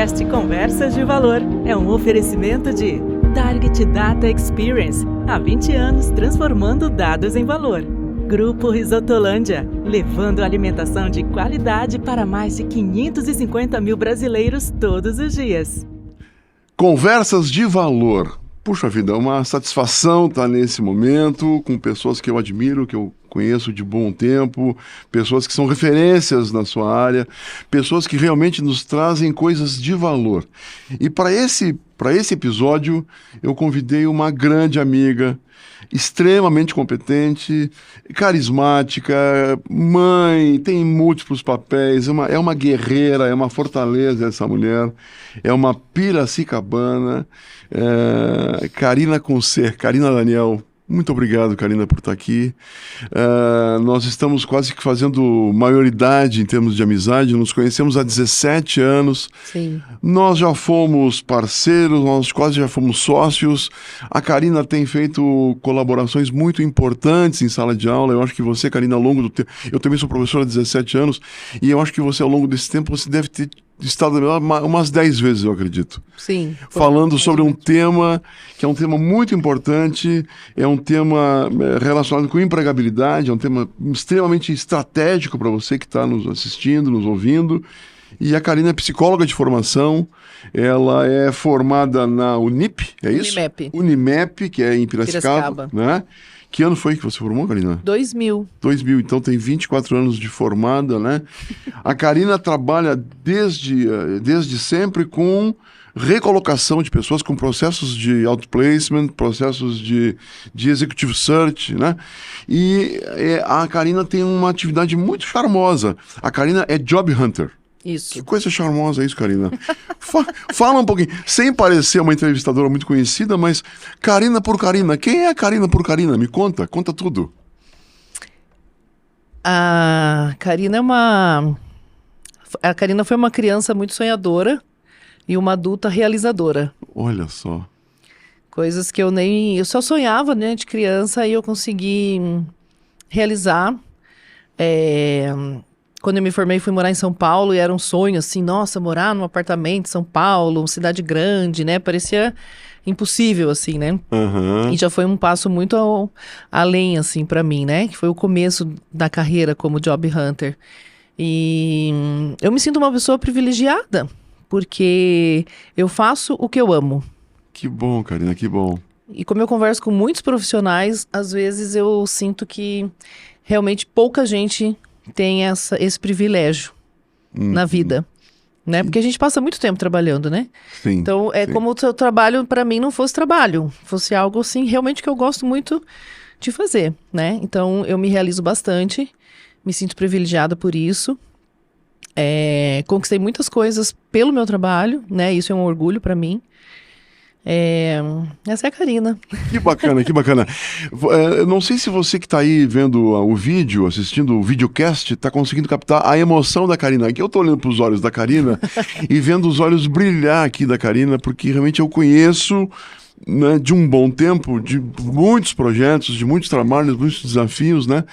podcast Conversas de Valor é um oferecimento de Target Data Experience, há 20 anos transformando dados em valor. Grupo Risotolândia, levando alimentação de qualidade para mais de 550 mil brasileiros todos os dias. Conversas de Valor. Puxa vida, é uma satisfação estar nesse momento com pessoas que eu admiro, que eu conheço de bom tempo, pessoas que são referências na sua área, pessoas que realmente nos trazem coisas de valor. E para esse episódio, eu convidei uma grande amiga, extremamente competente, carismática, mãe, tem múltiplos papéis, é uma guerreira, é uma fortaleza essa mulher, é uma piracicabana, Karina com C, Karina Daniel. Muito obrigado, Karina, por estar aqui. Nós estamos quase que fazendo maioridade em termos de amizade, nos conhecemos há 17 anos. Sim. Nós já fomos parceiros, nós quase já fomos sócios. A Karina tem feito colaborações muito importantes em sala de aula. Eu acho que você, Karina, ao longo do tempo... Eu também sou professora há 17 anos, e eu acho que você, ao longo desse tempo, você deve ter estado umas 10 vezes, eu acredito. Sim. Falando sobre um tema que é um tema muito importante, é um tema relacionado com empregabilidade, é um tema extremamente estratégico para você que está nos assistindo, nos ouvindo. E a Karina é psicóloga de formação, ela é formada na Unip, é isso? Unimep, que é em Piracicaba, né? Que ano foi que você formou, Karina? 2000. 2000, então tem 24 anos de formada, né? A Karina trabalha desde sempre com recolocação de pessoas, com processos de outplacement, processos de executive search, né? E a Karina tem uma atividade muito charmosa. A Karina é job hunter. Isso. Que coisa charmosa isso, Karina. Fala um pouquinho, sem parecer uma entrevistadora muito conhecida, mas Karina por Karina. Quem é a Karina por Karina? Me conta tudo. A Karina A Karina foi uma criança muito sonhadora e uma adulta realizadora. Olha só. Coisas que eu só sonhava, né, de criança, e eu consegui realizar. Quando eu me formei, fui morar em São Paulo e era um sonho, assim, nossa, morar num apartamento em São Paulo, uma cidade grande, né? Parecia impossível, assim, né? Uhum. E já foi um passo muito além, assim, pra mim, né? Que foi o começo da carreira como job hunter. E eu me sinto uma pessoa privilegiada, porque eu faço o que eu amo. Que bom, Karina, que bom. E como eu converso com muitos profissionais, às vezes eu sinto que realmente pouca gente tem esse privilégio na vida, né? Porque a gente passa muito tempo trabalhando, né? Sim, então é sim. como o seu trabalho para mim não fosse trabalho, fosse algo assim realmente que eu gosto muito de fazer, né? Então eu me realizo bastante, me sinto privilegiada por isso, conquistei muitas coisas pelo meu trabalho, né? Isso é um orgulho para mim. Essa é a Karina. Que bacana, que bacana. Não sei se você que está aí vendo o vídeo, assistindo o videocast, está conseguindo captar a emoção da Karina. Aqui eu estou olhando para os olhos da Karina e vendo os olhos brilhar aqui da Karina, porque realmente eu conheço, né, de um bom tempo, de muitos projetos, de muitos trabalhos, muitos desafios, né?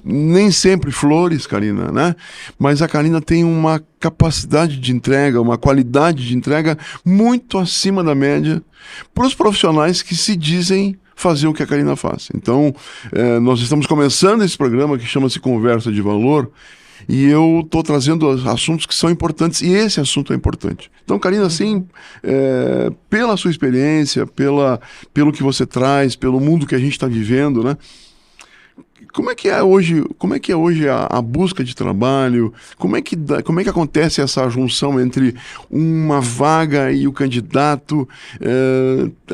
Nem sempre flores, Karina, né? Mas a Karina tem uma capacidade de entrega, uma qualidade de entrega muito acima da média para os profissionais que se dizem fazer o que a Karina faz. Então, nós estamos começando esse programa que chama-se Conversa de Valor, e eu estou trazendo assuntos que são importantes, e esse assunto é importante. Então, Karina, assim, pela sua experiência, pelo que você traz, pelo mundo que a gente está vivendo, né? Como é que é hoje a busca de trabalho? Como é que acontece essa junção entre uma vaga e o candidato?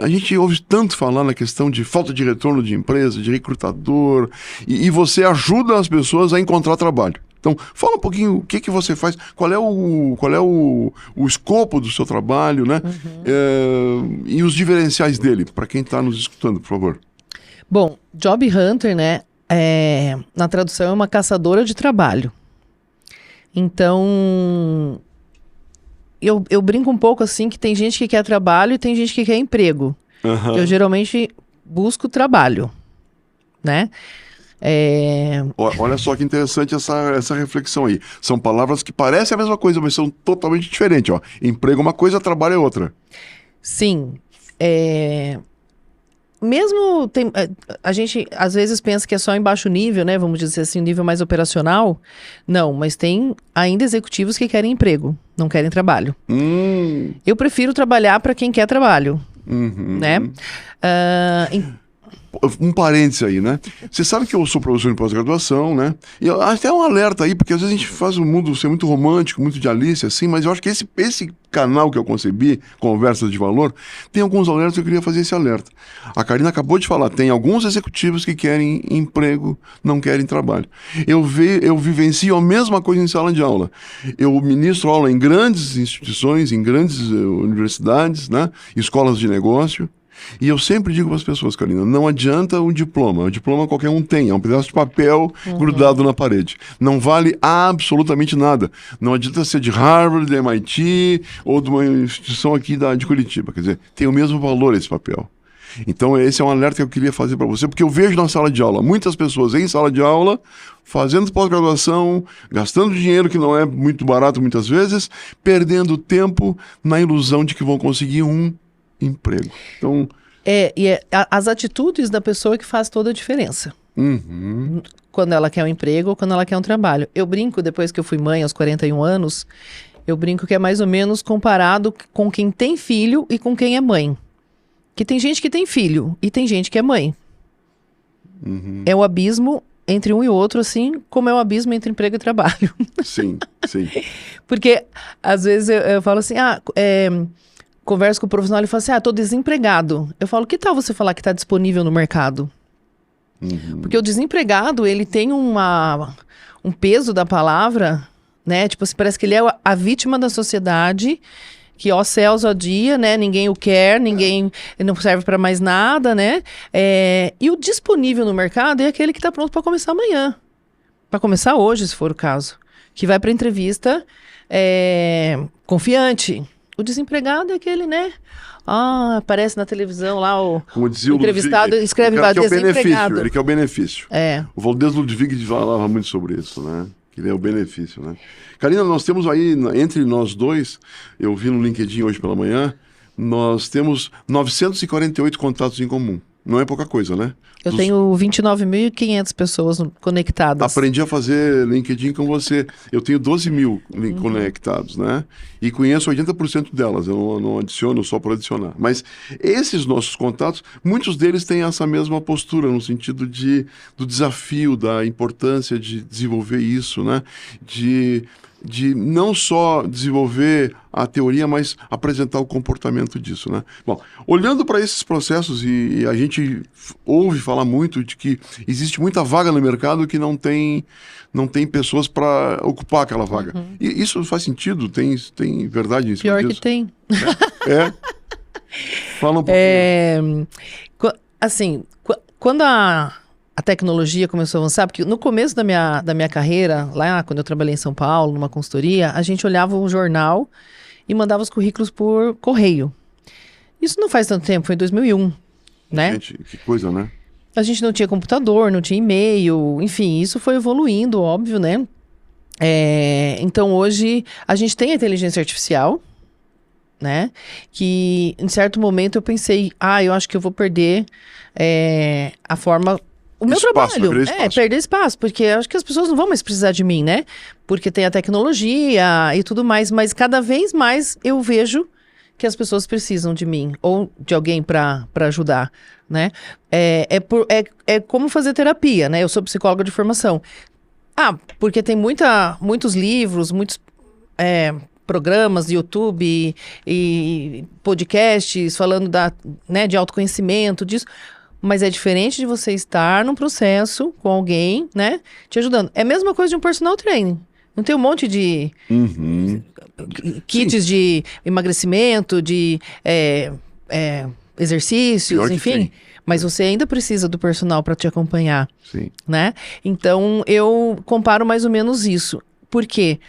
A gente ouve tanto falar na questão de falta de retorno de empresa, de recrutador, e você ajuda as pessoas a encontrar trabalho. Então, fala um pouquinho o que você faz, qual é o escopo do seu trabalho, né? E os diferenciais dele, para quem está nos escutando, por favor. Bom, Job Hunter, né? Na tradução é uma caçadora de trabalho. Então, eu brinco um pouco assim que tem gente que quer trabalho e tem gente que quer emprego. Eu geralmente busco trabalho, né? Olha só que interessante essa reflexão aí. São palavras que parecem a mesma coisa, mas são totalmente diferentes. Ó. Emprego é uma coisa, trabalho é outra. Sim. Mesmo a gente às vezes pensa que é só em baixo nível, né? Vamos dizer assim, um nível mais operacional. Não, mas tem ainda executivos que querem emprego, não querem trabalho. Eu prefiro trabalhar para quem quer trabalho, né? Um parênteses aí, né? Você sabe que eu sou professor em pós-graduação, né? E até um alerta aí, porque às vezes a gente faz o mundo ser muito romântico, muito de Alice, assim, mas eu acho que esse canal que eu concebi, Conversas de Valor, tem alguns alertas que eu queria fazer esse alerta. A Karina acabou de falar, tem alguns executivos que querem emprego, não querem trabalho. Eu vivencio a mesma coisa em sala de aula. Eu ministro aula em grandes instituições, em grandes universidades, né? Escolas de negócio. E eu sempre digo para as pessoas, Karina, não adianta um diploma. O diploma qualquer um tem, é um pedaço de papel grudado na parede. Não vale absolutamente nada. Não adianta ser de Harvard, de MIT ou de uma instituição aqui de Curitiba. Quer dizer, tem o mesmo valor esse papel. Então esse é um alerta que eu queria fazer para você, porque eu vejo na sala de aula, muitas pessoas em sala de aula, fazendo pós-graduação, gastando dinheiro que não é muito barato muitas vezes, perdendo tempo na ilusão de que vão conseguir um emprego. Então... as atitudes da pessoa que faz toda a diferença. Quando ela quer um emprego ou quando ela quer um trabalho. Eu brinco, depois que eu fui mãe aos 41 anos, eu brinco que é mais ou menos comparado com quem tem filho e com quem é mãe. Que tem gente que tem filho e tem gente que é mãe. É o abismo entre um e outro, assim como é o abismo entre emprego e trabalho. Sim. Porque, às vezes, eu falo assim, converso com o profissional e fala assim, tô desempregado. Eu falo, que tal você falar que está disponível no mercado? Porque o desempregado, ele tem um peso da palavra, né? Tipo assim, parece que ele é a vítima da sociedade, que ó céus, ó dia, né? Ninguém o quer, ninguém não serve para mais nada, né? E o disponível no mercado é aquele que está pronto para começar amanhã. Para começar hoje, se for o caso. Que vai para entrevista confiante. O desempregado é aquele, né? Aparece na televisão lá o entrevistado, escreve lá, desempregado. Ele quer o benefício. O Valdez Ludwig falava muito sobre isso, né? Que ele é o benefício, né? Karina, nós temos aí, entre nós dois, eu vi no LinkedIn hoje pela manhã, nós temos 948 contatos em comum. Não é pouca coisa, né? Eu tenho 29.500 pessoas conectadas. Aprendi a fazer LinkedIn com você. Eu tenho 12 mil conectados, né? E conheço 80% delas. Eu não adiciono só por adicionar. Mas esses nossos contatos, muitos deles têm essa mesma postura, no sentido do desafio, da importância de desenvolver isso, né? De não só desenvolver a teoria, mas apresentar o comportamento disso, né? Bom, olhando para esses processos, e a gente ouve falar muito de que existe muita vaga no mercado que não tem pessoas para ocupar aquela vaga. E isso faz sentido? Tem verdade nisso? Pior que tem. Fala um pouquinho. Assim, quando a tecnologia começou a avançar, porque no começo da minha carreira, lá quando eu trabalhei em São Paulo, numa consultoria, a gente olhava o jornal e mandava os currículos por correio. Isso não faz tanto tempo, foi em 2001, né? Gente, que coisa, né? A gente não tinha computador, não tinha e-mail, enfim, isso foi evoluindo, óbvio, né? Então hoje a gente tem a inteligência artificial, né? Que em certo momento eu pensei, eu acho que eu vou perder a forma... O meu trabalho perder espaço, porque eu acho que as pessoas não vão mais precisar de mim, né? Porque tem a tecnologia e tudo mais, mas cada vez mais eu vejo que as pessoas precisam de mim, ou de alguém para ajudar, né? É como fazer terapia, né? Eu sou psicóloga de formação. Porque tem muitos livros, muitos programas de YouTube e podcasts falando de autoconhecimento, disso. Mas é diferente de você estar num processo com alguém, né, te ajudando. É a mesma coisa de um personal training. Não tem um monte de kits de emagrecimento, de exercícios, enfim. Mas você ainda precisa do personal para te acompanhar, né? Então, eu comparo mais ou menos isso. Por quê?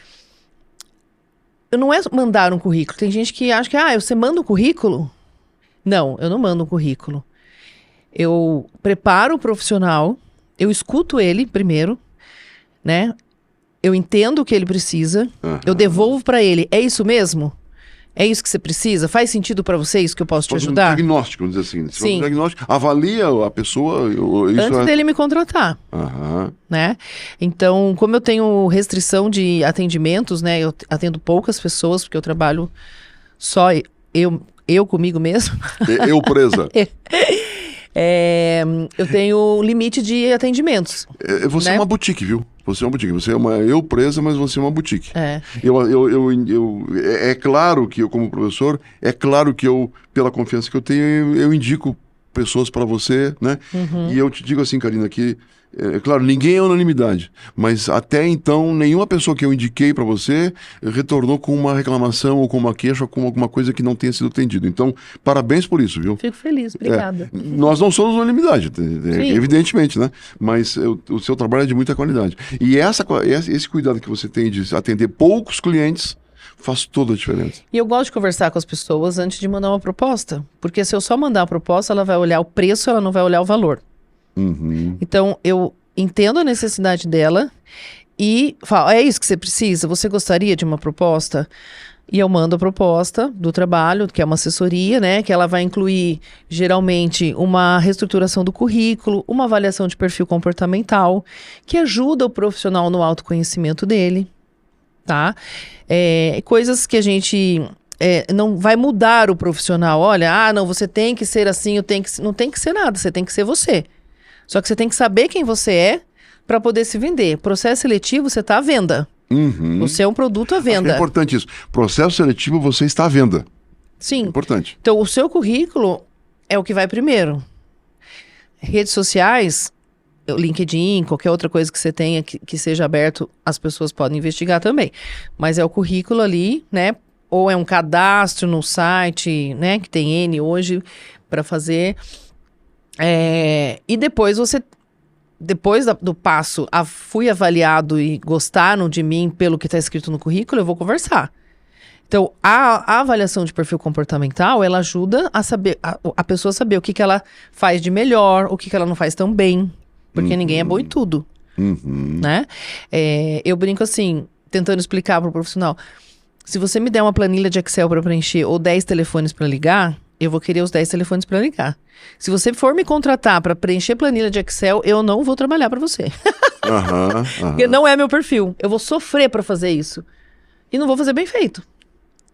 Não é mandar um currículo. Tem gente que acha que, você manda um currículo? Não, eu não mando um currículo. Eu preparo o profissional, eu escuto ele primeiro, né? Eu entendo o que ele precisa, Aham. eu devolvo para ele. É isso mesmo? É isso que você precisa? Faz sentido para você isso que eu posso te Faz um ajudar? diagnóstico, vamos dizer assim. Você faz Sim. um diagnóstico, avalia a pessoa. Isso Antes dele me contratar. Aham. Né? Então, como eu tenho restrição de atendimentos, né? Eu atendo poucas pessoas, porque eu trabalho só eu comigo mesmo. Eu presa. Eu tenho limite de atendimentos. Você né? é uma boutique, viu? Você é uma boutique. Você é uma eu presa, mas você é uma boutique. É. É claro que eu, como professor, é claro que eu, pela confiança que eu tenho, eu indico pessoas para você, né? E eu te digo assim, Karina, que é claro, ninguém é unanimidade, mas até então nenhuma pessoa que eu indiquei para você retornou com uma reclamação ou com uma queixa ou com alguma coisa que não tenha sido atendido. Então, parabéns por isso, viu? Fico feliz, obrigada. Nós não somos unanimidade, evidentemente, né? Mas o seu trabalho é de muita qualidade. E esse cuidado que você tem de atender poucos clientes faz toda a diferença. E eu gosto de conversar com as pessoas antes de mandar uma proposta, porque se eu só mandar a proposta, ela vai olhar o preço, ela não vai olhar o valor. Uhum. Então, eu entendo a necessidade dela e falo, é isso que você precisa? Você gostaria de uma proposta? E eu mando a proposta do trabalho, que é uma assessoria, né? Que ela vai incluir, geralmente, uma reestruturação do currículo, uma avaliação de perfil comportamental, que ajuda o profissional no autoconhecimento dele, tá? Coisas que a gente... não vai mudar o profissional. Olha, não, você tem que ser assim, não tem que ser nada, você tem que ser você. Só que você tem que saber quem você é para poder se vender. Processo seletivo, você está à venda. Uhum. Você é um produto à Acho que venda. é importante isso. Processo seletivo, você está à venda. Sim. Importante. Então, o seu currículo é o que vai primeiro. Redes sociais, o LinkedIn, qualquer outra coisa que você tenha que seja aberto, as pessoas podem investigar também. Mas é o currículo ali, né? Ou é um cadastro no site, né? Que tem N hoje para fazer. E depois do passo, fui avaliado e gostaram de mim pelo que está escrito no currículo, eu vou conversar. Então, a avaliação de perfil comportamental, ela ajuda a saber, a pessoa saber o que ela faz de melhor, o que ela não faz tão bem, porque ninguém é bom em tudo, né? Eu brinco assim, tentando explicar para o profissional, se você me der uma planilha de Excel para preencher ou 10 telefones para ligar, eu vou querer os 10 telefones para ligar. Se você for me contratar para preencher planilha de Excel, eu não vou trabalhar para você. Porque não é meu perfil. Eu vou sofrer para fazer isso. E não vou fazer bem feito.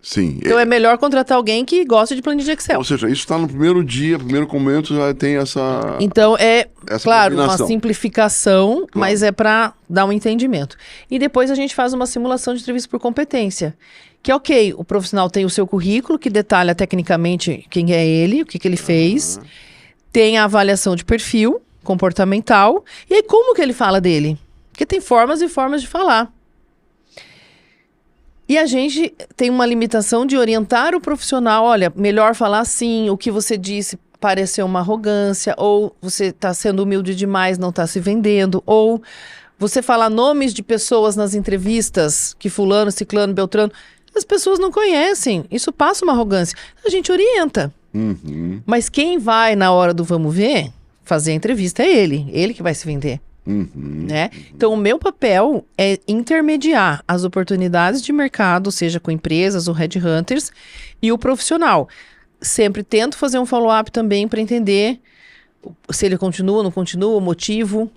Sim. Então é melhor contratar alguém que gosta de planilha de Excel. Ou seja, isso está no primeiro dia, primeiro momento, já tem essa... Então claro, uma combinação. simplificação, Claro. mas é para dar um entendimento. E depois a gente faz uma simulação de entrevista por competência. Que ok, o profissional tem o seu currículo, que detalha tecnicamente quem é ele, o que ele fez. Tem a avaliação de perfil comportamental. E aí como que ele fala dele? Porque tem formas e formas de falar. E a gente tem uma limitação de orientar o profissional. Olha, melhor falar assim, o que você disse pareceu uma arrogância, ou você está sendo humilde demais, não está se vendendo, ou você falar nomes de pessoas nas entrevistas, que fulano, ciclano, beltrano, as pessoas não conhecem, isso passa uma arrogância. A gente orienta. Mas quem vai na hora do vamos ver, fazer a entrevista é ele que vai se vender. Né? Então, o meu papel é intermediar as oportunidades de mercado, seja com empresas ou headhunters, e o profissional. Sempre tento fazer um follow-up também para entender se ele continua, não continua, o motivo.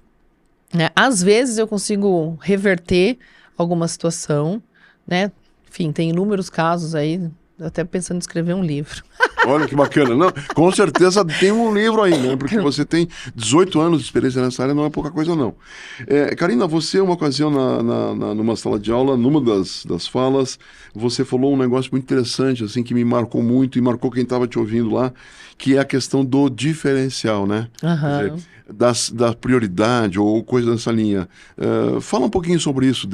Né? Às vezes eu consigo reverter alguma situação, né? Enfim, tem inúmeros casos aí, até pensando em escrever um livro. Olha que bacana. Não, com certeza tem um livro aí, né? Porque você tem 18 anos de experiência nessa área, não é pouca coisa, não. Karina, você, uma ocasião, numa sala de aula, numa das falas, você falou um negócio muito interessante, assim, que me marcou muito e marcou quem estava te ouvindo lá, que é a questão do diferencial, né? Quer dizer, da prioridade ou coisa dessa linha. Fala um pouquinho sobre isso,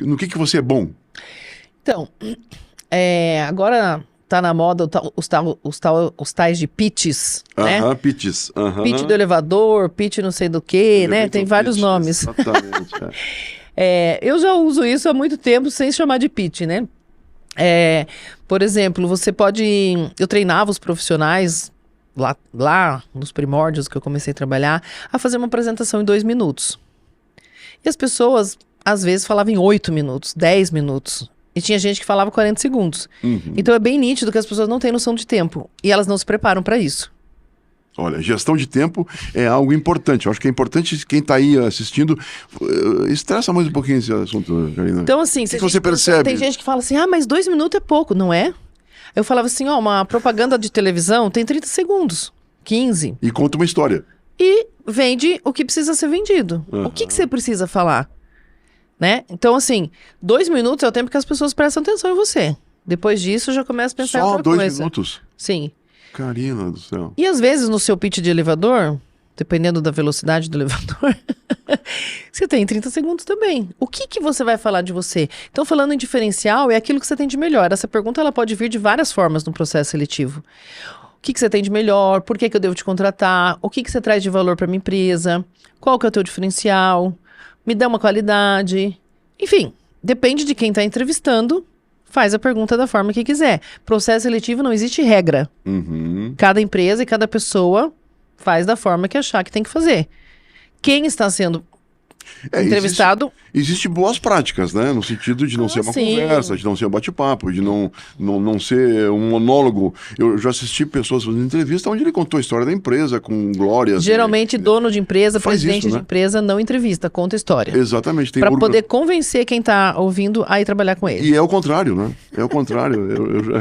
no que você é bom? Então, agora tá na moda os tais de pitches, né? Pitches. Pitch do elevador, pitch não sei do que, né? Tem vários nomes. Exatamente. Eu já uso isso há muito tempo sem chamar de pitch, né? Por exemplo, eu treinava os profissionais lá nos primórdios que eu comecei a trabalhar, a fazer uma apresentação em 2 minutos. E as pessoas, às vezes, falavam em 8 minutos, 10 minutos. E tinha gente que falava 40 segundos. Então é bem nítido que as pessoas não têm noção de tempo. E elas não se preparam para isso. Olha, gestão de tempo é algo importante. Eu acho que é importante quem está aí assistindo, estressa mais um pouquinho esse assunto, Karina. Então, assim, O que você percebe? Tem gente que fala assim, mas 2 minutos é pouco, não é? Eu falava assim, uma propaganda de televisão tem 30 segundos, 15. E conta uma história. E vende o que precisa ser vendido. O que você precisa falar? Né? Então, assim, 2 minutos é o tempo que as pessoas prestam atenção em você. Depois disso, já começa a pensar em Só outra 2 coisa. minutos? Sim. Karina do céu. E às vezes no seu pitch de elevador, dependendo da velocidade do elevador, você tem 30 segundos também. O que você vai falar de você? Então, falando em diferencial, é aquilo que você tem de melhor. Essa pergunta ela pode vir de várias formas no processo seletivo. O que você tem de melhor? Por que eu devo te contratar? O que você traz de valor para minha empresa? Qual que é o teu diferencial? Me dá uma qualidade. Enfim, depende de quem está entrevistando. Faz a pergunta da forma que quiser. Processo seletivo não existe regra. Cada empresa e cada pessoa faz da forma que achar que tem que fazer. Quem está sendo entrevistado... Existe boas práticas, né? No sentido de não ser uma conversa, de não ser um bate-papo, de não ser um monólogo. Eu já assisti pessoas fazendo entrevista onde ele contou a história da empresa com glórias. Geralmente, dono de empresa, presidente isso, né? de empresa, não entrevista, conta história. Exatamente. Para poder convencer quem está ouvindo a ir trabalhar com ele. E é o contrário, né? É o contrário.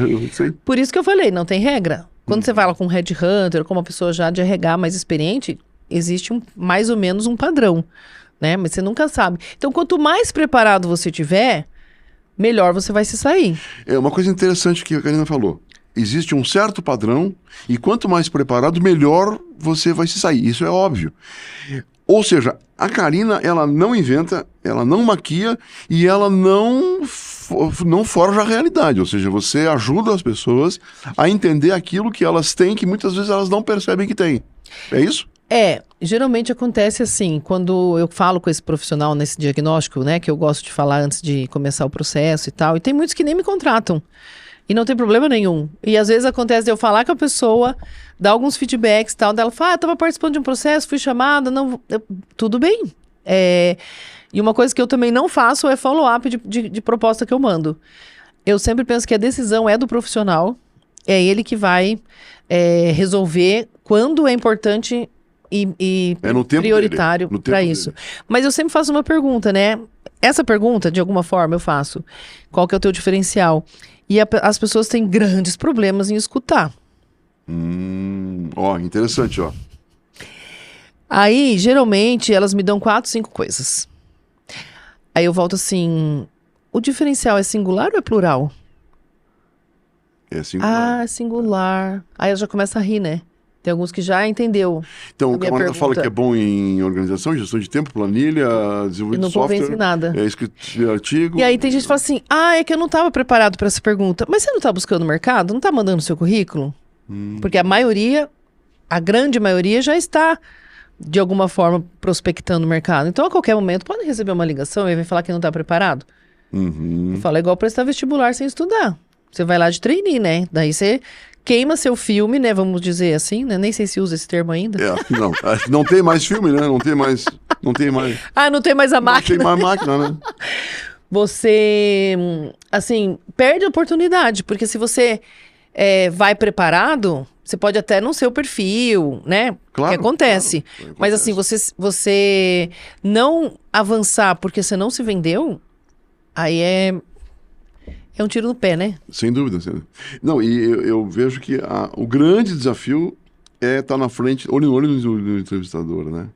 eu sei. Por isso que eu falei, não tem regra. Quando você fala com um headhunter, com uma pessoa já de RH mais experiente, existe mais ou menos um padrão. Né? Mas você nunca sabe. Então, quanto mais preparado você tiver, melhor você vai se sair. É uma coisa interessante que a Karina falou. Existe um certo padrão e quanto mais preparado, melhor você vai se sair. Isso é óbvio. Ou seja, a Karina, ela não inventa, ela não maquia e ela não forja a realidade. Ou seja, você ajuda as pessoas a entender aquilo que elas têm, que muitas vezes elas não percebem que têm. É isso? Geralmente acontece assim, quando eu falo com esse profissional nesse diagnóstico, né, que eu gosto de falar antes de começar o processo e tal, e tem muitos que nem me contratam, e não tem problema nenhum. E às vezes acontece de eu falar com a pessoa, dar alguns feedbacks e tal, dela fala, eu tava participando de um processo, fui chamada, tudo bem. E uma coisa que eu também não faço é follow-up de proposta que eu mando. Eu sempre penso que a decisão é do profissional, é ele que vai resolver quando é importante e no tempo prioritário para isso. Dele. Mas eu sempre faço uma pergunta, né? Essa pergunta, de alguma forma, eu faço. Qual que é o teu diferencial? E as pessoas têm grandes problemas em escutar. Interessante, ó. Aí, geralmente, elas me dão 4, 5 coisas. Aí eu volto assim, o diferencial é singular ou é plural? É singular. É singular. Aí eu já começo a rir, né? Tem alguns que já entendeu. Então, o camarada fala que é bom em organização, gestão de tempo, planilha, desenvolvimento de software. Não convence nada. Escrito de artigo. E aí tem gente que fala assim, é que eu não estava preparado para essa pergunta. Mas você não está buscando o mercado? Não está mandando o seu currículo? Porque a grande maioria já está, de alguma forma, prospectando o mercado. Então, a qualquer momento, pode receber uma ligação e vai falar que não está preparado. Eu falo, é igual prestar vestibular sem estudar. Você vai lá de trainee, né? Daí você queima seu filme, né? Vamos dizer assim, né? Nem sei se usa esse termo ainda. Não tem mais filme, né? Não tem mais. Não tem mais a máquina. Não tem mais máquina, né? Você, assim, perde a oportunidade, porque se você vai preparado, você pode até não ser o perfil, né? Claro. Que acontece. Claro. Mas assim, você não avançar porque você não se vendeu, aí é um tiro no pé, né? Sem dúvida. Não, e eu vejo que o grande desafio é estar na frente, olho no olho do entrevistador, né?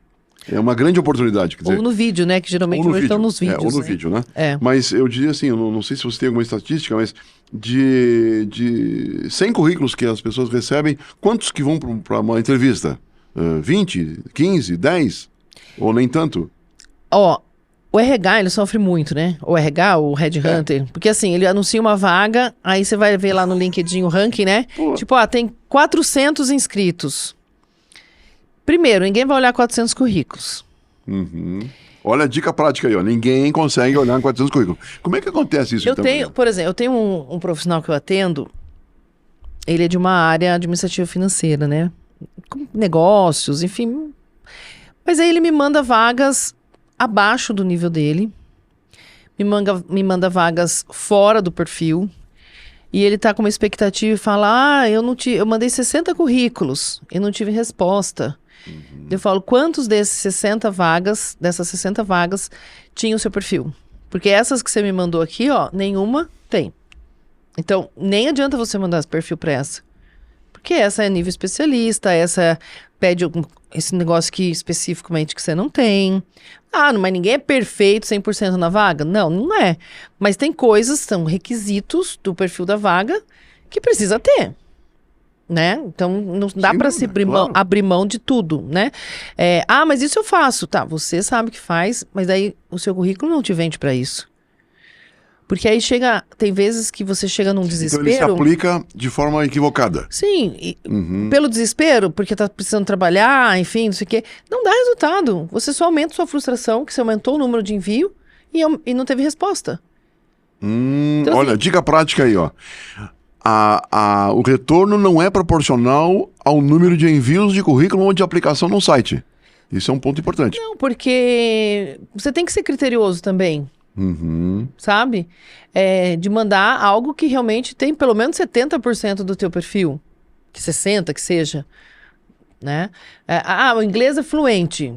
É uma grande oportunidade. Quer dizer, ou no vídeo, né? Que geralmente hoje estão nos vídeos. Ou no né? vídeo, né? Mas eu diria assim, eu não sei se você tem alguma estatística, mas de 100 currículos que as pessoas recebem, quantos que vão para uma entrevista? 20, 15, 10? Ou nem tanto? O RH, ele sofre muito, né? O RH, o Headhunter. Porque assim, ele anuncia uma vaga, aí você vai ver lá no LinkedIn o ranking, né? Pô. Tipo, tem 400 inscritos. Primeiro, ninguém vai olhar 400 currículos. Olha a dica prática aí, ó. Ninguém consegue olhar 400 currículos. Como é que acontece isso? Por exemplo, eu tenho um profissional que eu atendo, ele é de uma área administrativa financeira, né? Com negócios, enfim. Mas aí ele me manda vagas abaixo do nível dele, me manda vagas fora do perfil, e ele tá com uma expectativa e fala, eu mandei 60 currículos e não tive resposta. Eu falo, quantos dessas 60 vagas tinham o seu perfil? Porque essas que você me mandou aqui, ó, nenhuma tem. Então, nem adianta você mandar esse perfil para essa. Porque essa é nível especialista, essa pede esse negócio aqui especificamente que você não tem. Mas ninguém é perfeito 100% na vaga? Não, não é. Mas tem coisas, são requisitos do perfil da vaga que precisa ter. Né? Então, não dá para se abrir mão de tudo, né? Mas isso eu faço. Tá, você sabe que faz, mas daí o seu currículo não te vende para isso. Porque aí tem vezes que você chega num desespero... Então ele se aplica de forma equivocada. Sim, pelo desespero, porque tá precisando trabalhar, enfim, não sei o quê. Não dá resultado. Você só aumenta sua frustração, que você aumentou o número de envio e não teve resposta. Então, olha, dica prática aí, ó. O retorno não é proporcional ao número de envios de currículo ou de aplicação no site. Isso é um ponto importante. Não, porque você tem que ser criterioso também. Sabe? De mandar algo que realmente tem pelo menos 70% do teu perfil. Que 60%, que seja. Né? O inglês é fluente.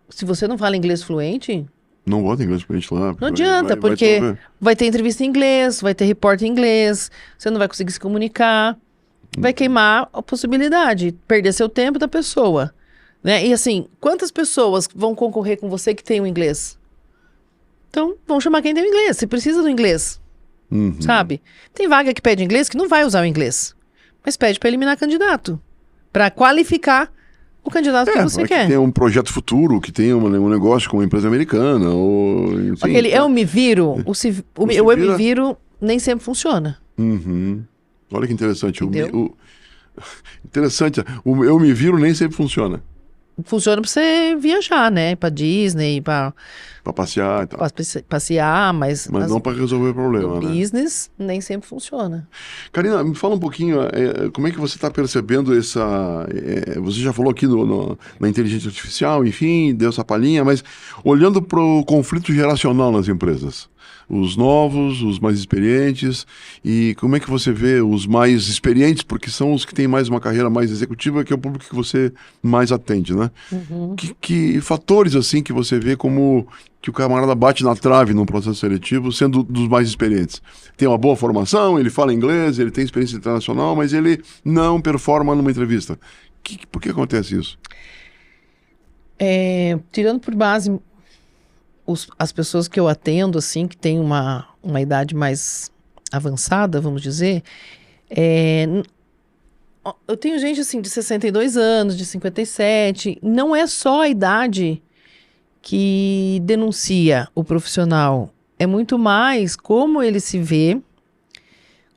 Se você não fala inglês fluente... Não bota inglês fluente lá. Não adianta, porque vai ter entrevista em inglês, vai ter repórter em inglês, você não vai conseguir se comunicar, vai queimar a possibilidade, perder seu tempo da pessoa. Né? E assim, quantas pessoas vão concorrer com você que tem o inglês? Então, vão chamar quem tem o inglês. Você precisa do inglês. Sabe? Tem vaga que pede inglês que não vai usar o inglês. Mas pede para eliminar candidato. Para qualificar o candidato que você quer. Que tem um projeto futuro, que tem um negócio com uma empresa americana. Ou, enfim, aquele eu me viro, o eu me viro nem sempre funciona. Olha que interessante. Interessante. O eu me viro nem sempre funciona. Funciona pra você viajar, né? Pra Disney, pra passear e tal. Pra passear, mas não pra resolver o problema, né? Business nem sempre funciona. Karina, me fala um pouquinho, como é que você está percebendo essa... você já falou aqui na inteligência artificial, enfim, deu essa palhinha, mas olhando para o conflito geracional nas empresas, os novos, os mais experientes, e como é que você vê os mais experientes, porque são os que têm mais uma carreira mais executiva, que é o público que você mais atende, né? Que fatores, assim, que você vê como que o camarada bate na trave num processo seletivo, sendo dos mais experientes? Tem uma boa formação, ele fala inglês, ele tem experiência internacional, mas ele não performa numa entrevista. Por que acontece isso? Tirando por base as pessoas que eu atendo, assim, que têm uma idade mais avançada, vamos dizer, eu tenho gente, assim, de 62 anos, de 57, não é só a idade que denuncia o profissional, é muito mais como ele se vê,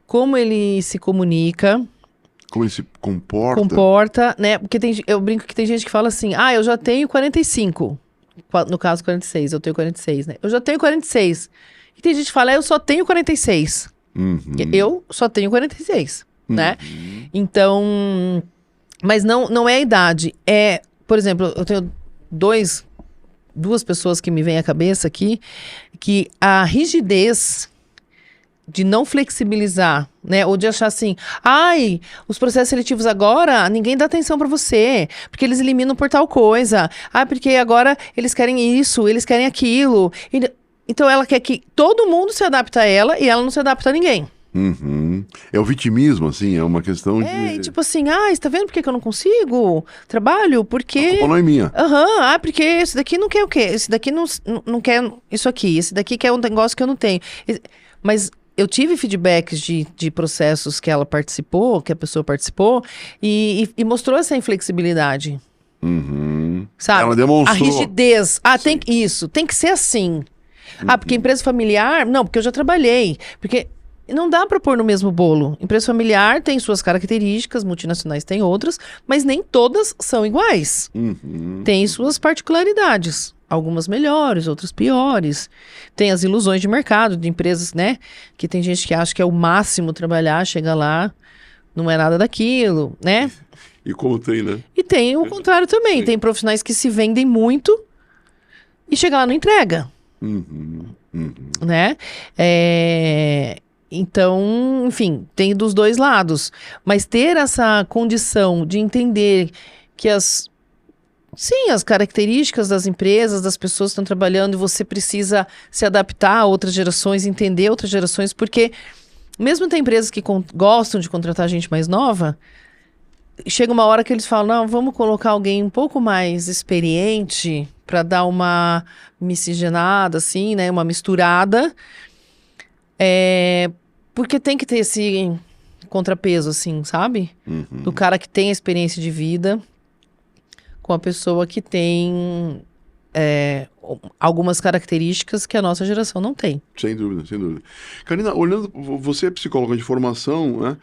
como ele se comunica, como ele se comporta, né? Porque eu brinco que tem gente que fala assim, eu já tenho 45, no caso 46, eu tenho 46, né? Eu já tenho 46. E tem gente que fala, eu só tenho 46. Eu só tenho 46, né? Então, mas não é a idade. Por exemplo, eu tenho duas pessoas que me vêm à cabeça aqui, que a rigidez de não flexibilizar, né? Ou de achar assim, os processos seletivos agora, ninguém dá atenção pra você, porque eles eliminam por tal coisa. Porque agora eles querem isso, eles querem aquilo. Então ela quer que todo mundo se adapte a ela e ela não se adapta a ninguém. É o vitimismo, assim, é uma questão de... E tipo assim, você tá vendo por que eu não consigo trabalho? Porque... A culpa não é minha. Porque esse daqui não quer o quê? Esse daqui não quer isso aqui, esse daqui quer um negócio que eu não tenho. Mas eu tive feedbacks de processos que ela participou, que a pessoa participou, e mostrou essa inflexibilidade. Sabe? Ela demonstrou. A rigidez. Tem que ser assim. Porque empresa familiar, não, porque eu já trabalhei. Porque não dá para pôr no mesmo bolo. Empresa familiar tem suas características, multinacionais tem outras, mas nem todas são iguais. Tem suas particularidades. Algumas melhores, outras piores. Tem as ilusões de mercado, de empresas, né? Que tem gente que acha que é o máximo trabalhar, chega lá, não é nada daquilo, né? E como tem, né? E tem o contrário também. Tem profissionais que se vendem muito, e chega lá e não entrega. Né? Então, enfim, tem dos dois lados. Mas ter essa condição de entender que as características das empresas, das pessoas que estão trabalhando, e você precisa se adaptar a outras gerações, entender outras gerações, porque mesmo tem empresas que gostam de contratar gente mais nova, chega uma hora que eles falam, não, vamos colocar alguém um pouco mais experiente para dar uma miscigenada, assim, né, uma misturada, porque tem que ter esse contrapeso, assim, sabe? Do cara que tem experiência de vida com a pessoa que tem algumas características que a nossa geração não tem. Sem dúvida, sem dúvida. Karina, olhando, você é psicóloga de formação, né?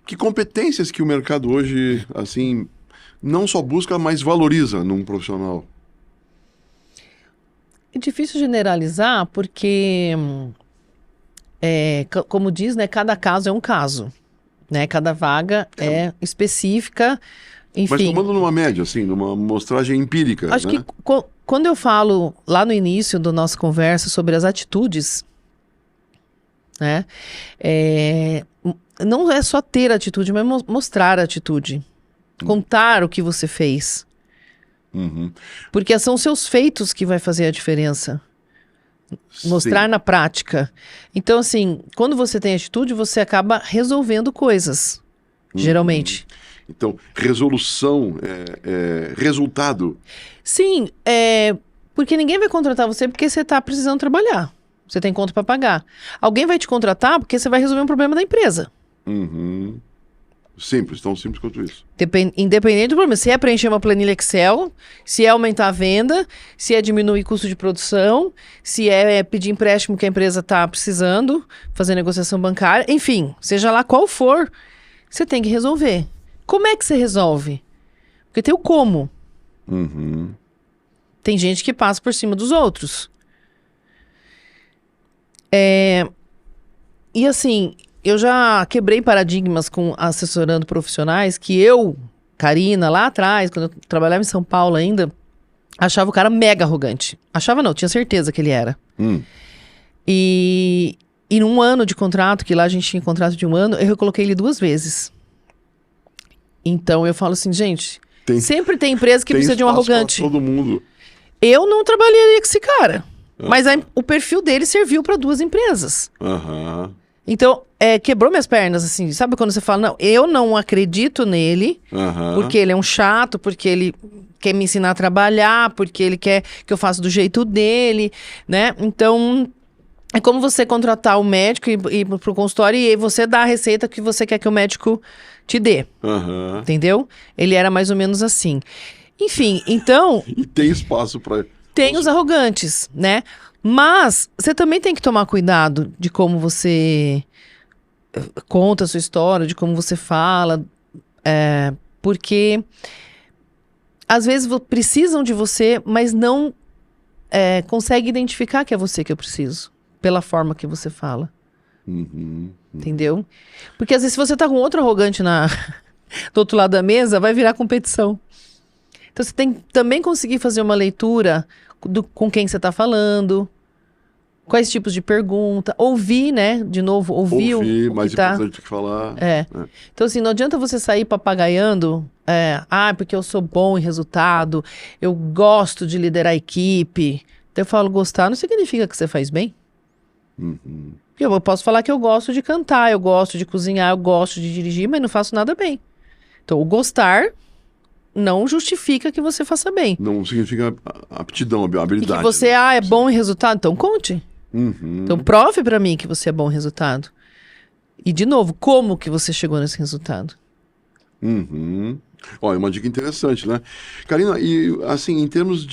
Que competências que o mercado hoje, assim, não só busca, mas valoriza num profissional? É difícil generalizar porque, como diz, né, cada caso é um caso, né? Cada vaga é específica, enfim. Mas tomando numa média, assim, numa amostragem empírica, acho né? que quando eu falo lá no início da nossa conversa sobre as atitudes, né? Não é só ter atitude, mas mostrar atitude. Contar o que você fez. Porque são seus feitos que vai fazer a diferença. Mostrar Sim. na prática. Então, assim, quando você tem atitude, você acaba resolvendo coisas. Geralmente. Então, resolução, resultado. Sim, porque ninguém vai contratar você porque você está precisando trabalhar. Você tem conta para pagar. Alguém vai te contratar porque você vai resolver um problema da empresa. Simples, tão simples quanto isso. Independente do problema. Se é preencher uma planilha Excel, se é aumentar a venda, se é diminuir custo de produção, se é pedir empréstimo que a empresa está precisando, fazer negociação bancária, enfim, seja lá qual for, você tem que resolver. Como é que você resolve? Porque tem o como. Tem gente que passa por cima dos outros. E assim, eu já quebrei paradigmas assessorando profissionais que eu, Karina, lá atrás, quando eu trabalhava em São Paulo ainda, achava o cara mega arrogante. Achava não, tinha certeza que ele era. E num ano de contrato, que lá a gente tinha contrato de 1 ano, eu recoloquei ele 2 vezes. Então eu falo assim, gente, sempre tem empresa que precisa de um arrogante. Todo mundo. Eu não trabalharia com esse cara. Mas o perfil dele serviu para 2 empresas. Então, quebrou minhas pernas, assim. Sabe quando você fala, não, eu não acredito nele, porque ele é um chato, porque ele quer me ensinar a trabalhar, porque ele quer que eu faça do jeito dele, né? Então, é como você contratar o médico e ir pro consultório e você dá a receita que você quer que o médico te dê. Entendeu? Ele era mais ou menos assim. Enfim, então... E tem espaço para... Tem os arrogantes, né? Mas você também tem que tomar cuidado de como você conta a sua história, de como você fala, porque às vezes precisam de você, mas não consegue identificar que é você que eu preciso, pela forma que você fala. Entendeu? Porque às vezes se você tá com outro arrogante do outro lado da mesa, vai virar competição. Então você tem que também conseguir fazer uma leitura com quem você está falando, quais tipos de pergunta, ouvir, né? De novo, ouvir o mais que tá... importante que falar. Então assim, não adianta você sair papagaiando, porque eu sou bom em resultado, eu gosto de liderar a equipe. Então eu falo, gostar não significa que você faz bem. Eu posso falar que eu gosto de cantar, eu gosto de cozinhar, eu gosto de dirigir, mas não faço nada bem. Então o gostar... não justifica que você faça bem. Não significa aptidão, habilidade. E que você é bom em resultado, então conte. Então prove pra mim que você é bom em resultado. E de novo, como que você chegou nesse resultado? Olha, uma dica interessante, né? Karina, e assim, em termos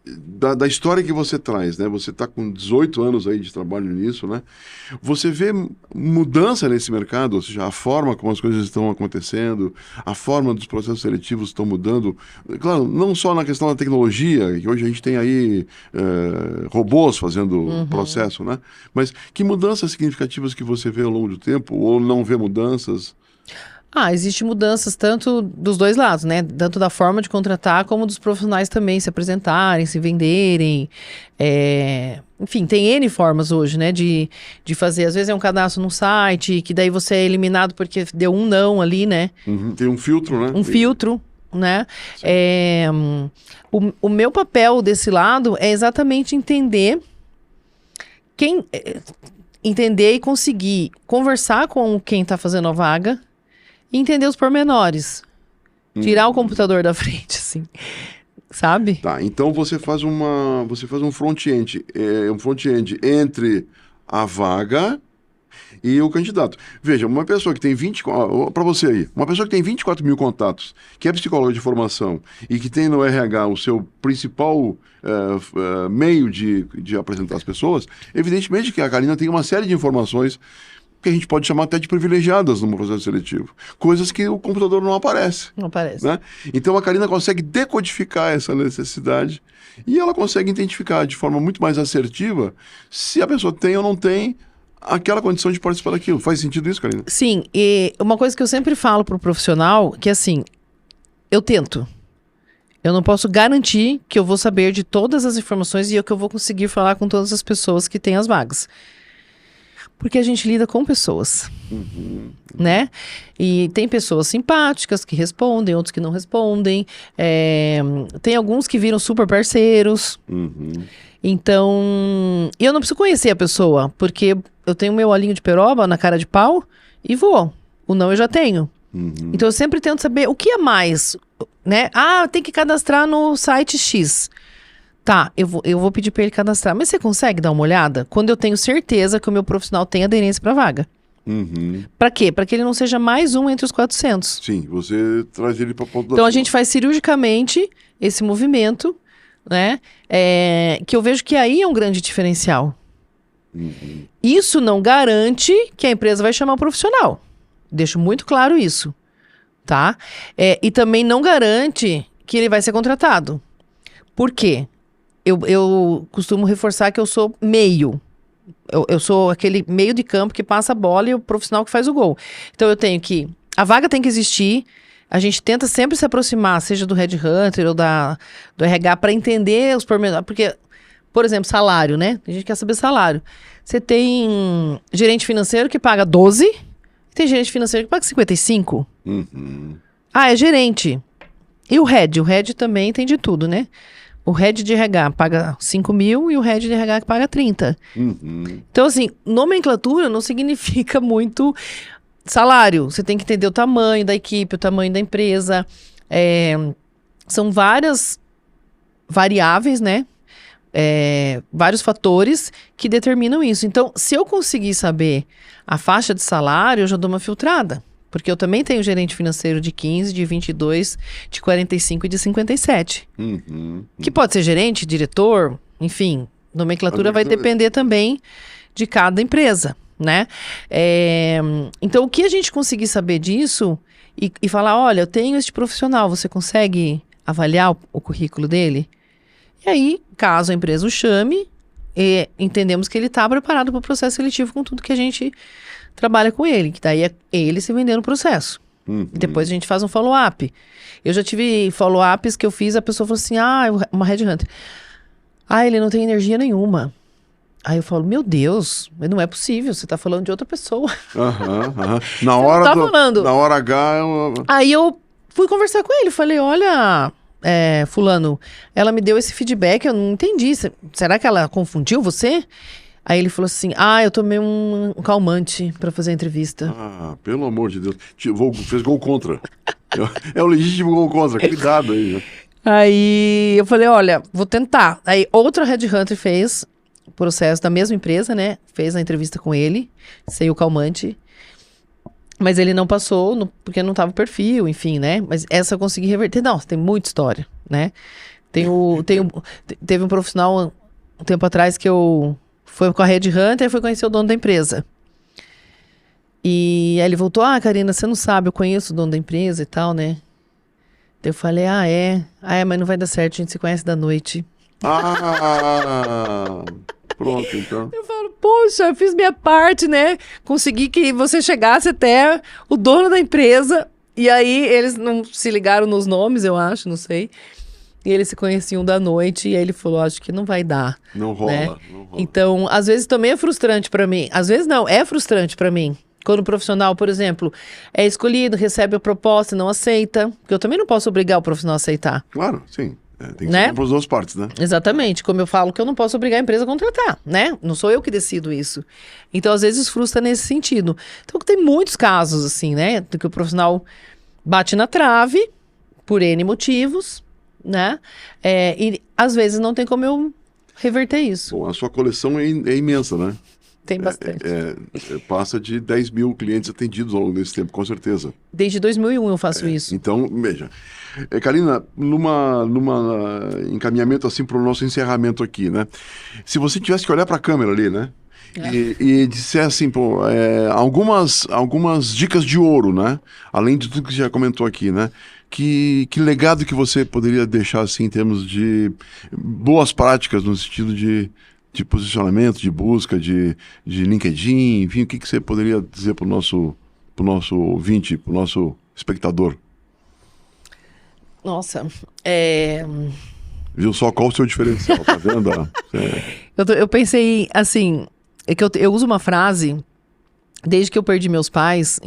da história que você traz, né? Você está com 18 anos aí de trabalho nisso, né? Você vê mudança nesse mercado, ou seja, a forma como as coisas estão acontecendo, a forma dos processos seletivos estão mudando. Claro, não só na questão da tecnologia, que hoje a gente tem aí robôs fazendo o processo, né? Mas que mudanças significativas que você vê ao longo do tempo, ou não vê mudanças? Existem mudanças tanto dos dois lados, né? Tanto da forma de contratar, como dos profissionais também se apresentarem, se venderem. Enfim, tem N formas hoje, né? De fazer. Às vezes é um cadastro no site, que daí você é eliminado porque deu um não ali, né? Tem um filtro, né? Um filtro, né? O meu papel desse lado é exatamente entender e conseguir conversar com quem está fazendo a vaga e entender os pormenores. Tirar o computador da frente, assim. Sabe? Tá, então você faz um front-end, entre a vaga e o candidato. Veja, uma pessoa que tem para você aí, uma pessoa que tem 24 mil contatos, que é psicóloga de formação e que tem no RH o seu principal meio de apresentar as pessoas, evidentemente que a Karina tem uma série de informações que a gente pode chamar até de privilegiadas no processo seletivo. Coisas que o computador não aparece. Não aparece. Né? Então a Karina consegue decodificar essa necessidade e ela consegue identificar de forma muito mais assertiva se a pessoa tem ou não tem aquela condição de participar daquilo. Faz sentido isso, Karina? Sim, e uma coisa que eu sempre falo pro profissional, que assim, eu tento. Eu não posso garantir que eu vou saber de todas as informações e que eu vou conseguir falar com todas as pessoas que têm as vagas. Porque a gente lida com pessoas, né? E tem pessoas simpáticas que respondem, outros que não respondem. Tem alguns que viram super parceiros. Então, eu não preciso conhecer a pessoa, porque eu tenho meu olhinho de peroba na cara de pau e vou. O não eu já tenho. Então, eu sempre tento saber o que é mais, né? Tem que cadastrar no site X. Tá, eu vou pedir para ele cadastrar. Mas você consegue dar uma olhada? Quando eu tenho certeza que o meu profissional tem aderência para vaga. Para quê? Para que ele não seja mais um entre os 400. Sim, você traz ele para ponto da Então, a gente faz cirurgicamente esse movimento, né? Que eu vejo que aí é um grande diferencial. Isso não garante que a empresa vai chamar o profissional. Deixo muito claro isso, tá? E também não garante que ele vai ser contratado. Por quê? Eu costumo reforçar que eu sou meio. Eu sou aquele meio de campo que passa a bola e o profissional que faz o gol. Então eu tenho que... A vaga tem que existir. A gente tenta sempre se aproximar, seja do Headhunter ou do RH, para entender os pormenores. Porque, por exemplo, salário, né? A gente quer saber salário. Você tem gerente financeiro que paga 12, e tem gerente financeiro que paga 55. É gerente. E o Head? O Head também tem de tudo, né? O Head de RH paga 5 mil e o Head de RH que paga 30. Então, assim, nomenclatura não significa muito salário. Você tem que entender o tamanho da equipe, o tamanho da empresa. São várias variáveis, né? Vários fatores que determinam isso. Então, se eu conseguir saber a faixa de salário, eu já dou uma filtrada. Porque eu também tenho gerente financeiro de 15, de 22, de 45 e de 57. Que pode ser gerente, diretor, enfim. Nomenclatura vai depender também de cada empresa, né? Então, o que a gente conseguir saber disso e falar, olha, eu tenho este profissional, você consegue avaliar o currículo dele? E aí, caso a empresa o chame, entendemos que ele está preparado para o processo seletivo com tudo que a gente trabalha com ele, que daí é ele se vender no processo. E depois a gente faz um follow-up. Eu já tive follow-ups que eu fiz, a pessoa falou assim, uma headhunter. Ele não tem energia nenhuma. Aí eu falo, meu Deus, mas não é possível, você tá falando de outra pessoa. Na hora falando. Na hora H... Aí eu fui conversar com ele, falei, olha, fulano, ela me deu esse feedback, eu não entendi, será que ela confundiu você? Aí ele falou assim, eu tomei um calmante pra fazer a entrevista. Pelo amor de Deus. Fez gol contra. É o legítimo gol contra, cuidado aí. Né? Aí eu falei, olha, vou tentar. Aí outra headhunter fez o processo da mesma empresa, né? Fez a entrevista com ele, sem o calmante. Mas ele não passou, porque não tava o perfil, enfim, né? Mas essa eu consegui reverter. Não, tem muita história, né? Teve um profissional um tempo atrás que foi com a headhunter e foi conhecer o dono da empresa. E aí ele voltou, Karina, você não sabe, eu conheço o dono da empresa e tal, né? Daí eu falei, mas não vai dar certo, a gente se conhece da noite. Pronto, então. Eu falo, poxa, eu fiz minha parte, né? Consegui que você chegasse até o dono da empresa. E aí eles não se ligaram nos nomes, eu acho, não sei. E eles se conheciam da noite. E aí ele falou, acho que não vai dar. Não rola, né? não rola. Então, às vezes também é frustrante pra mim. Às vezes não, é frustrante pra mim. Quando o profissional, por exemplo, é escolhido, recebe a proposta e não aceita. Porque eu também não posso obrigar o profissional a aceitar. Claro, sim. Tem que Né? ser para as duas partes, né? Exatamente, como eu falo que eu não posso obrigar a empresa a contratar, né? Não sou eu que decido isso. Então, às vezes, frustra nesse sentido. Então, tem muitos casos, assim, né? De que o profissional bate na trave, por N motivos, né? E, às vezes, não tem como eu reverter isso. Bom, a sua coleção é imensa, né? Tem bastante. Passa de 10 mil clientes atendidos ao longo desse tempo, com certeza. Desde 2001 eu faço isso. Então, veja. Karina, numa encaminhamento assim para o nosso encerramento aqui, né? Se você tivesse que olhar para a câmera ali, né? E disser assim, pô, algumas dicas de ouro, né? Além de tudo que você já comentou aqui, né? Que legado que você poderia deixar assim em termos de boas práticas no sentido de posicionamento, de busca, de LinkedIn, enfim, o que você poderia dizer para o nosso ouvinte, para o nosso espectador? Nossa, Viu só qual o seu diferencial, tá vendo? eu pensei, assim, é que eu uso uma frase, desde que eu perdi meus pais,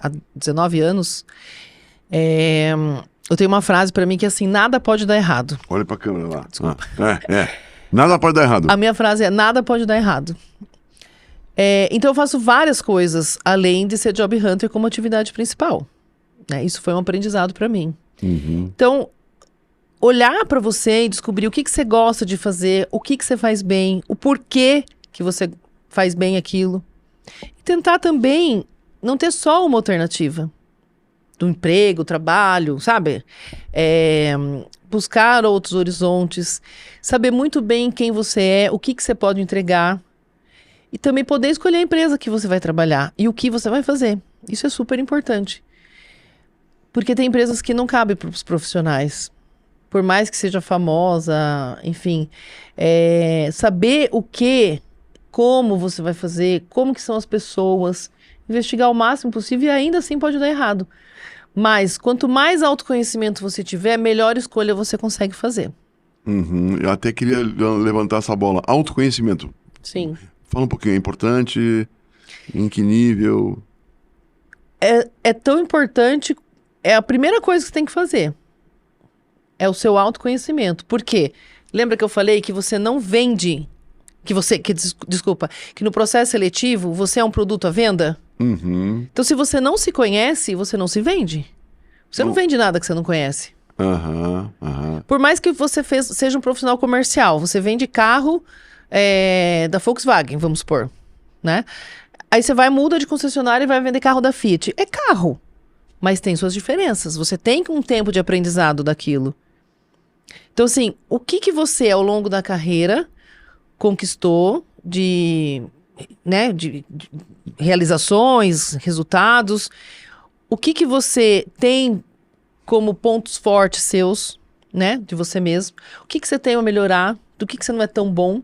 há 19 anos, eu tenho uma frase pra mim que é assim, nada pode dar errado. Olha pra câmera lá. Desculpa. Nada pode dar errado. A minha frase é, nada pode dar errado. Então eu faço várias coisas, além de ser job hunter como atividade principal. Né? Isso foi um aprendizado pra mim. Uhum. Então, olhar pra você e descobrir o que você gosta de fazer, o que você faz bem, o porquê que você faz bem aquilo. E tentar também não ter só uma alternativa. Do emprego, trabalho, sabe? Buscar outros horizontes, saber muito bem quem você é, o que você pode entregar e também poder escolher a empresa que você vai trabalhar e o que você vai fazer. Isso é super importante. Porque tem empresas que não cabem para os profissionais. Por mais que seja famosa, enfim. Saber o que, como você vai fazer, como que são as pessoas, investigar o máximo possível e ainda assim pode dar errado. Mas, quanto mais autoconhecimento você tiver, melhor escolha você consegue fazer. Uhum. Eu até queria levantar essa bola. Autoconhecimento. Sim. Fala um pouquinho, é importante? Em que nível? É tão importante, é a primeira coisa que você tem que fazer. É o seu autoconhecimento. Por quê? Lembra que eu falei que você não vende, desculpa, que no processo seletivo você é um produto à venda? Uhum. Então, se você não se conhece, você não se vende. Você não vende nada que você não conhece. Por mais que você seja um profissional comercial, você vende carro da Volkswagen, vamos supor, né? Aí você muda de concessionária e vai vender carro da Fiat. É carro, mas tem suas diferenças. Você tem um tempo de aprendizado daquilo. Então, assim, o que você, ao longo da carreira, conquistou de realizações, resultados, o que você tem como pontos fortes seus, né, de você mesmo, o que você tem a melhorar, do que você não é tão bom.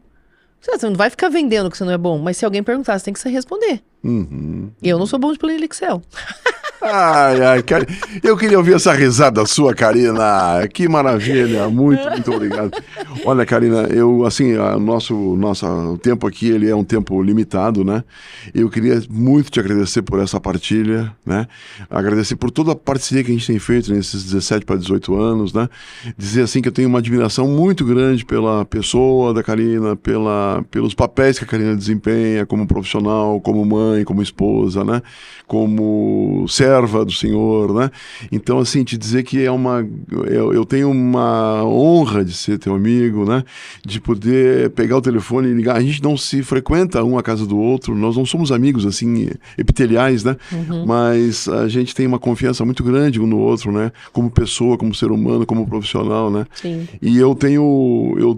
Você não vai ficar vendendo o que você não é bom, mas se alguém perguntar, você tem que responder. Uhum. Eu não sou bom de planilha Excel. Ai, eu queria ouvir essa risada sua, Karina. Que maravilha, muito obrigado. Olha, Karina, o tempo aqui, ele é um tempo limitado, né? Eu queria muito te agradecer por essa partilha, né? Agradecer por toda a parceria que a gente tem feito nesses 17 para 18 anos, né? Dizer assim que eu tenho uma admiração muito grande pela pessoa da Karina, pelos papéis que a Karina desempenha como profissional, como mãe, como esposa, né? Como serva do Senhor, né? Então, assim, te dizer que eu tenho uma honra de ser teu amigo, né? De poder pegar o telefone e ligar. A gente não se frequenta um à casa do outro, nós não somos amigos, assim, epiteliais, né? Uhum. Mas a gente tem uma confiança muito grande um no outro, né? Como pessoa, como ser humano, como profissional, né? Sim. E eu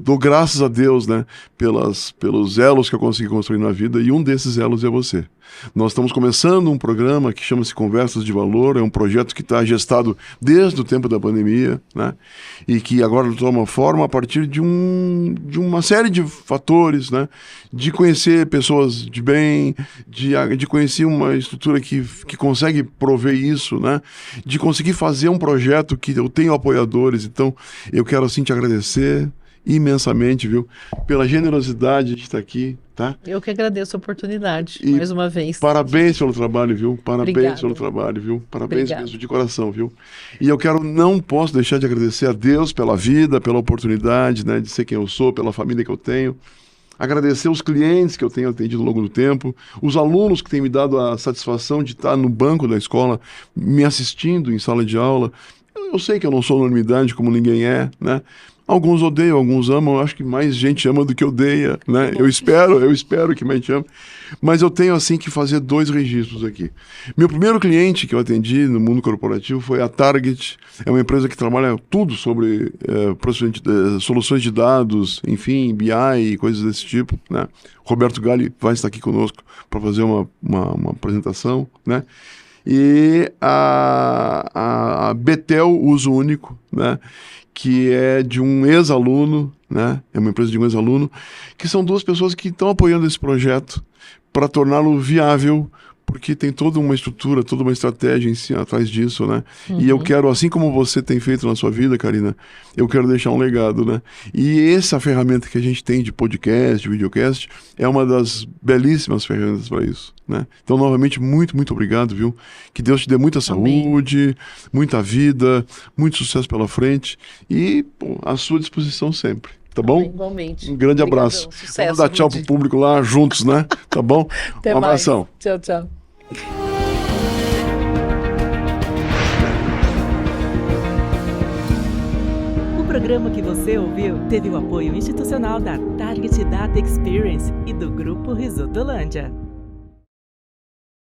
dou graças a Deus, né? Pelos elos que eu consegui construir na vida, e um desses elos é você. Nós estamos começando um programa que chama-se Conversas de Valor, é um projeto que está gestado desde o tempo da pandemia, né? E que agora toma forma a partir de uma série de fatores, né? De conhecer pessoas de bem, de conhecer uma estrutura que consegue prover isso, né? De conseguir fazer um projeto que eu tenho apoiadores. Então, eu quero assim te agradecer imensamente, viu? Pela generosidade de estar aqui, tá? Eu que agradeço a oportunidade, E mais uma vez. Parabéns pelo trabalho, viu? Parabéns Obrigada. pelo trabalho, viu? Parabéns Obrigada. mesmo, de coração, viu? E eu não posso deixar de agradecer a Deus pela vida, pela oportunidade, né, de ser quem eu sou, pela família que eu tenho. Agradecer os clientes que eu tenho atendido ao longo do tempo, os alunos que têm me dado a satisfação de estar no banco da escola, me assistindo em sala de aula. Eu sei que eu não sou enormidade como ninguém é, né? Alguns odeiam, alguns amam, eu acho que mais gente ama do que odeia, né? Eu espero que mais gente ama. Mas eu tenho, assim, que fazer 2 registros aqui. Meu primeiro cliente que eu atendi no mundo corporativo foi a Target. É uma empresa que trabalha tudo sobre soluções de dados, enfim, BI e coisas desse tipo, né? Roberto Galli vai estar aqui conosco para fazer uma apresentação, né? E a Betel Uso Único, né? Que é de um ex-aluno, né? É uma empresa de um ex-aluno, que são 2 pessoas que estão apoiando esse projeto para torná-lo viável, porque tem toda uma estrutura, toda uma estratégia em si atrás disso, né? E eu quero, assim como você tem feito na sua vida, Karina, eu quero deixar um legado, né? E essa ferramenta que a gente tem de podcast, de videocast, é uma das belíssimas ferramentas para isso, né? Então, novamente, muito, muito obrigado, viu? Que Deus te dê muita saúde, muita vida, muito sucesso pela frente e, pô, à sua disposição sempre. Tá bom? Igualmente. Um grande abraço. Sucesso, vamos dar tchau pro público lá juntos, né? Tá bom? Até um abração. Mais. Tchau, tchau. O programa que você ouviu teve o apoio institucional da Target Data Experience e do Grupo Risotolândia.